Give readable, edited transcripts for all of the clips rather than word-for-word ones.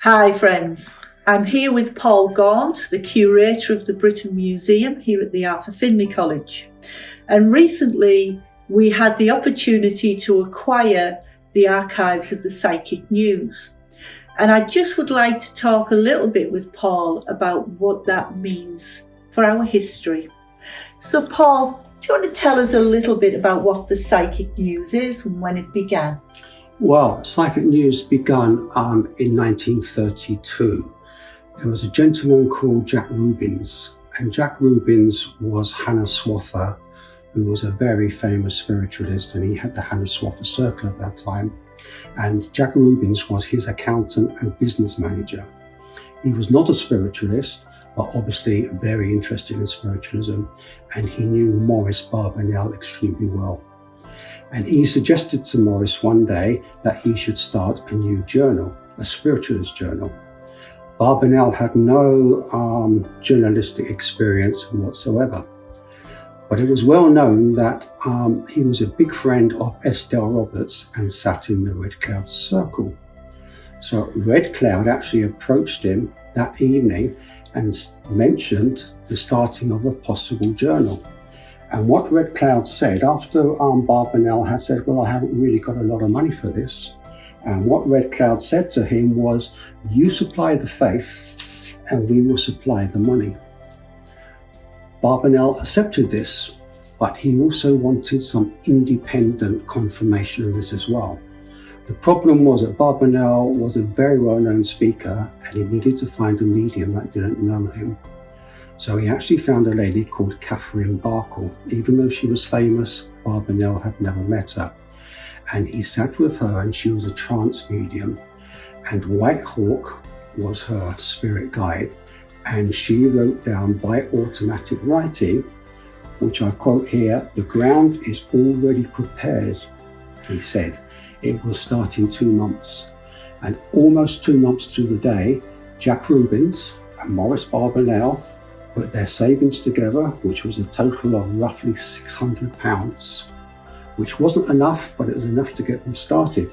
Hi friends, I'm here with Paul Gaunt, the curator of the Britten Museum here at the Arthur Findlay College. And recently we had the opportunity to acquire the archives of the Psychic News. And I just would like to talk a little bit with Paul about what that means for our history. So Paul, do you want to tell us a little bit about what the Psychic News is and when it began? Well, Psychic News began in 1932. There was a gentleman called Jack Rubins, and Jack Rubins was Hannah Swaffer, who was a very famous spiritualist, and he had the Hannah Swaffer Circle at that time. And Jack Rubins was his accountant and business manager. He was not a spiritualist, but obviously very interested in spiritualism, and he knew Maurice Barbanell extremely well. And he suggested to Maurice one day that he should start a new journal, a spiritualist journal. Barbanell had no journalistic experience whatsoever, but it was well known that he was a big friend of Estelle Roberts and sat in the Red Cloud Circle. So Red Cloud actually approached him that evening and mentioned the starting of a possible journal. And what Red Cloud said, after Barbanell had said, well, I haven't really got a lot of money for this. And what Red Cloud said to him was, you supply the faith and we will supply the money. Barbanell accepted this, but he also wanted some independent confirmation of this as well. The problem was that Barbanell was a very well-known speaker and he needed to find a medium that didn't know him. So he actually found a lady called Catherine Barkle. Even though she was famous, Barbanell had never met her. And he sat with her, and she was a trance medium. And White Hawk was her spirit guide. And she wrote down by automatic writing, which I quote here, "The ground is already prepared," he said. "It will start in 2 months." And almost 2 months to the day, Jack Rubins and Maurice Barbanell put their savings together, which was a total of roughly £600, which wasn't enough, but it was enough to get them started.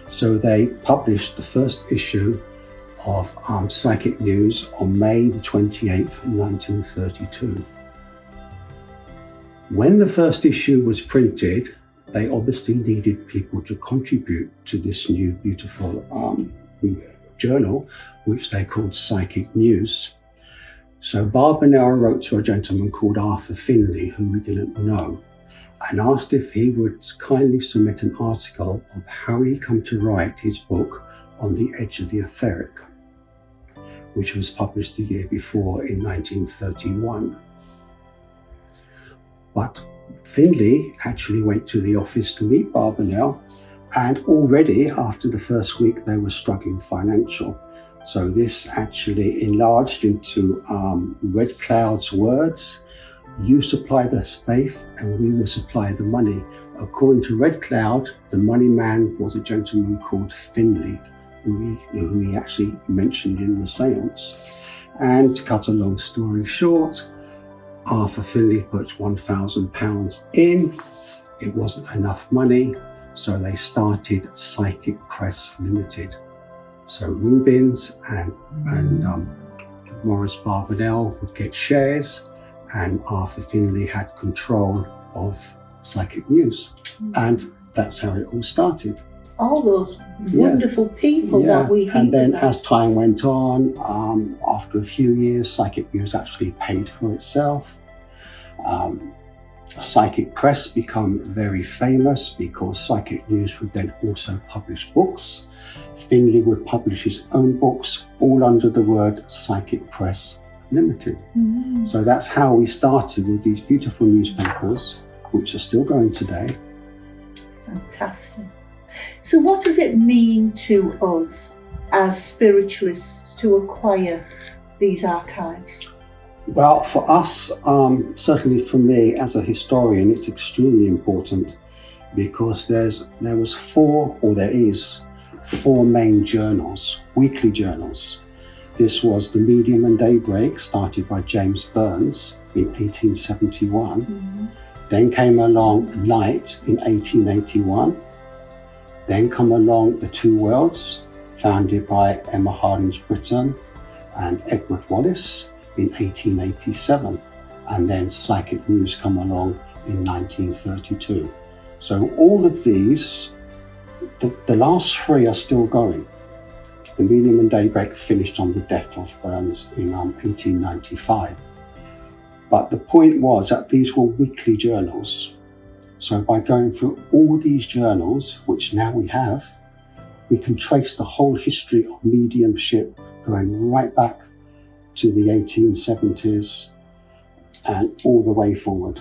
So they published the first issue of Psychic News on May the 28th, 1932. When the first issue was printed, they obviously needed people to contribute to this new beautiful journal, which they called Psychic News. So Barbanell wrote to a gentleman called Arthur Findlay, who we didn't know, and asked if he would kindly submit an article of how he come to write his book On the Edge of the Etheric, which was published the year before in 1931. But Findlay actually went to the office to meet Barbanell, and already after the first week they were struggling financial. So this actually enlarged into Red Cloud's words, "You supply the faith and we will supply the money." According to Red Cloud, the money man was a gentleman called Findlay, who he actually mentioned in the seance. And to cut a long story short, Arthur Findlay put £1,000 in. It wasn't enough money, so they started Psychic Press Limited. So Rubins and Maurice Barbanell would get shares, and Arthur Findlay had control of Psychic News. And that's how it all started. All those wonderful people that we hear. And then as time went on, after a few years, Psychic News actually paid for itself. Psychic Press became very famous because Psychic News would then also publish books. Findlay would publish his own books, all under the word Psychic Press Limited. Mm-hmm. So that's how we started with these beautiful newspapers, which are still going today. Fantastic. So what does it mean to us as spiritualists to acquire these archives? Well, for us, certainly for me as a historian, it's extremely important because there is four main journals, weekly journals. This was the Medium and Daybreak, started by James Burns in 1871. Mm-hmm. Then came along Light in 1881. Then come along The Two Worlds founded by Emma Harding Britten and Edward Wallace in 1887. And then Psychic News come along in 1932. So all of these, the last three are still going. The Medium and Daybreak finished on the death of Burns in 1895. But the point was that these were weekly journals. So by going through all these journals, which now we have, we can trace the whole history of mediumship going right back to the 1870s and all the way forward.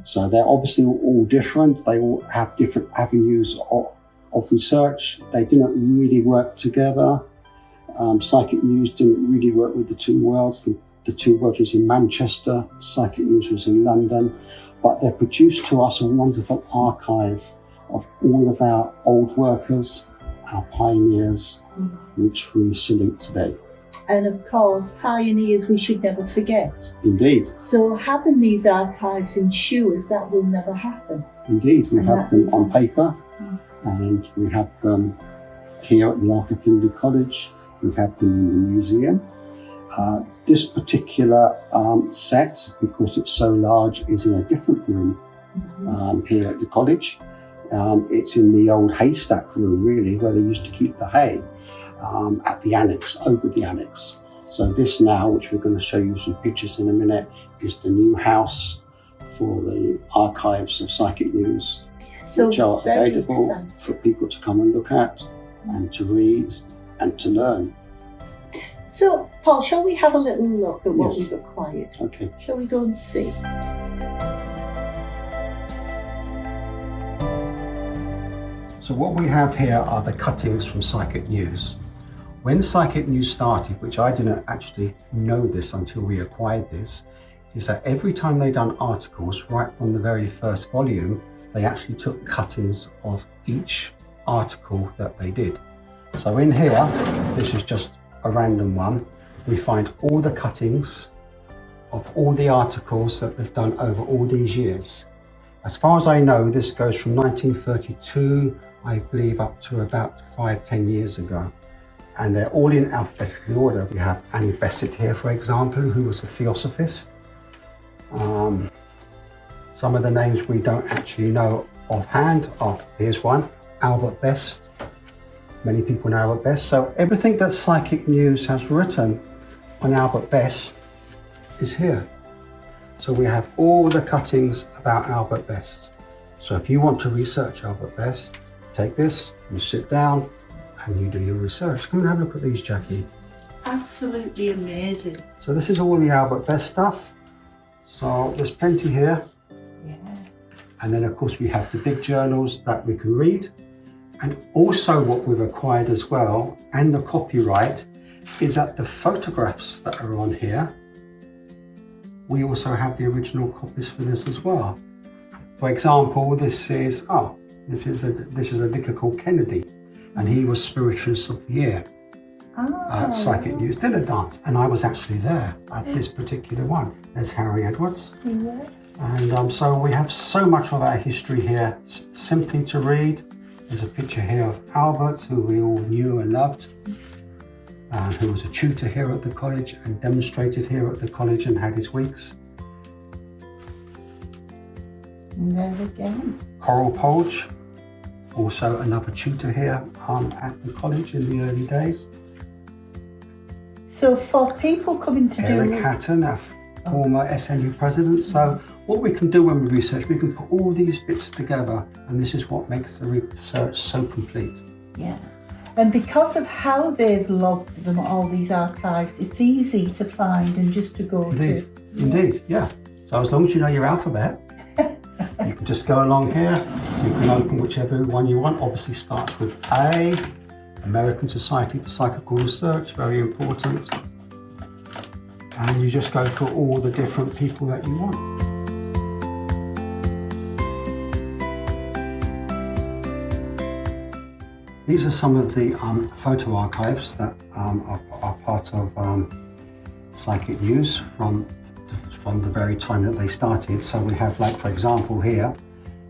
So they're obviously all different. They all have different avenues of research. They didn't really work together. Psychic News didn't really work with the Two Worlds. The Two Worlds was in Manchester, Psychic News was in London, but they produced to us a wonderful archive of all of our old workers, our pioneers, which we salute today. And of course, pioneers we should never forget. Indeed. So having these archives ensures that will never happen. Indeed, we have them on paper, and we have them here at the Arthur Findlay College. We have them in the museum. This particular set, because it's so large, is in a different room here at the college. It's in the old haystack room, really, where they used to keep the hay. At the annex, over the annex. So this now, which we're going to show you some pictures in a minute, is the new house for the archives of Psychic News, which are available for people to come and look at and to read and to learn. So, Paul, shall we have a little look at what we've acquired? Okay. Shall we go and see? So what we have here are the cuttings from Psychic News. When Psychic News started, which I didn't actually know this until we acquired this, is that every time they done articles, right from the very first volume, they actually took cuttings of each article that they did. So in here, this is just a random one, we find all the cuttings of all the articles that they've done over all these years. As far as I know, this goes from 1932, I believe, up to about 5-10 years ago. And they're all in alphabetical order. We have Annie Besant here, for example, who was a theosophist. Some of the names we don't actually know offhand. Here's one, Albert Best. Many people know Albert Best. So everything that Psychic News has written on Albert Best is here. So we have all the cuttings about Albert Best. So if you want to research Albert Best, take this, you sit down and you do your research. Come and have a look at these, Jackie. Absolutely amazing. So this is all the Albert Best stuff. So there's plenty here. Yeah. And then of course we have the big journals that we can read. And also what we've acquired as well, and the copyright, is that the photographs that are on here, we also have the original copies for this as well. For example, this is a vicar called Kennedy, and he was Spiritualist of the Year at Psychic News Dinner Dance, and I was actually there at this particular one. There's Harry Edwards. Yeah. And so we have so much of our history here simply to read. There's a picture here of Albert, who we all knew and loved, who was a tutor here at the college and demonstrated here at the college and had his weeks. And there again. Coral Polge, also another tutor here at the college in the early days. So for people coming to Eric Hatton, our former SNU president. So what we can do when we research, we can put all these bits together, and this is what makes the research so complete. Yeah. And because of how they've logged them, all these archives, it's easy to find and just to go to. Indeed, yeah. So as long as you know your alphabet, you can just go along here. You can open whichever one you want. Obviously starts with A, American Society for Psychical Research, very important. And you just go through all the different people that you want. These are some of the photo archives that are part of Psychic News from the very time that they started. So we have, like, for example, here,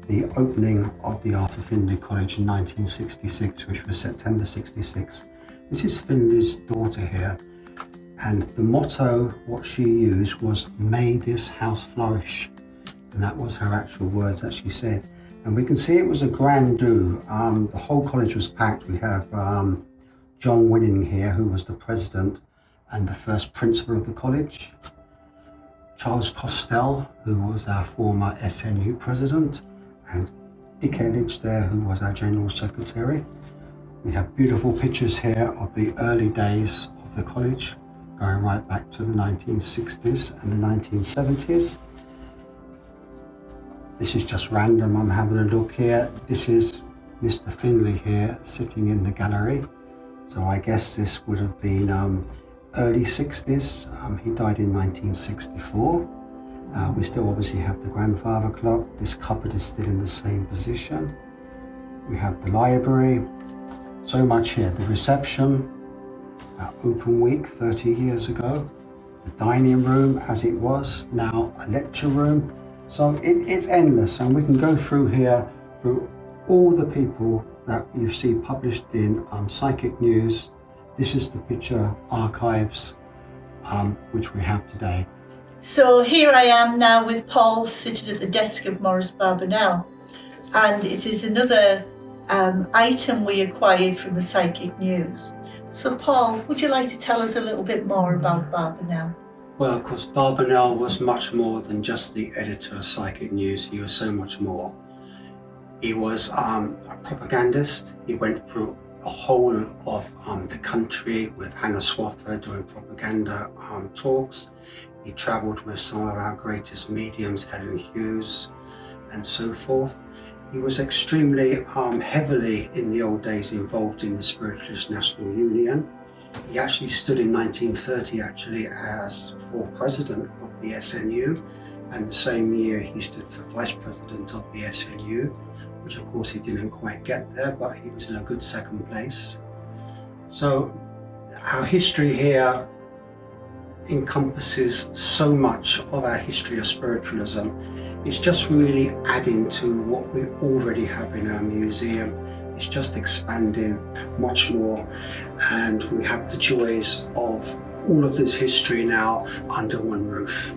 the opening of the Arthur Findlay College in 1966, which was September 66. This is Findlay's daughter here, and the motto, what she used was, "May this house flourish," and that was her actual words that she said. And we can see it was a grand do. The whole college was packed. We have John Winning here, who was the president and the first principal of the college. Charles Costell, who was our former SNU president, and Dick Elledge there, who was our general secretary. We have beautiful pictures here of the early days of the college, going right back to the 1960s and the 1970s. This is just random, I'm having a look here. This is Mr. Findlay here, sitting in the gallery. So I guess this would have been early 60s. He died in 1964. We still obviously have the grandfather clock. This cupboard is still in the same position. We have the library. So much here. The reception, open week 30 years ago. The dining room as it was, now a lecture room. So it's endless, and we can go through here through all the people that you see published in Psychic News. This is the picture archives which we have today. So here I am now with Paul sitting at the desk of Maurice Barbanell, and it is another item we acquired from the Psychic News. So Paul, would you like to tell us a little bit more about Barbanell? Well, of course, Barbanell was much more than just the editor of Psychic News. He was so much more. He was a propagandist. He went through the whole of the country with Hannah Swaffer doing propaganda talks. He travelled with some of our greatest mediums, Helen Hughes and so forth. He was extremely heavily in the old days involved in the Spiritualists National Union. He actually stood in 1930 as for president of the SNU, and the same year he stood for vice president of the SNU, which of course he didn't quite get there, but he was in a good second place. So our history here encompasses so much of our history of spiritualism. It's just really adding to what we already have in our museum. It's just expanding much more, and we have the joys of all of this history now under one roof.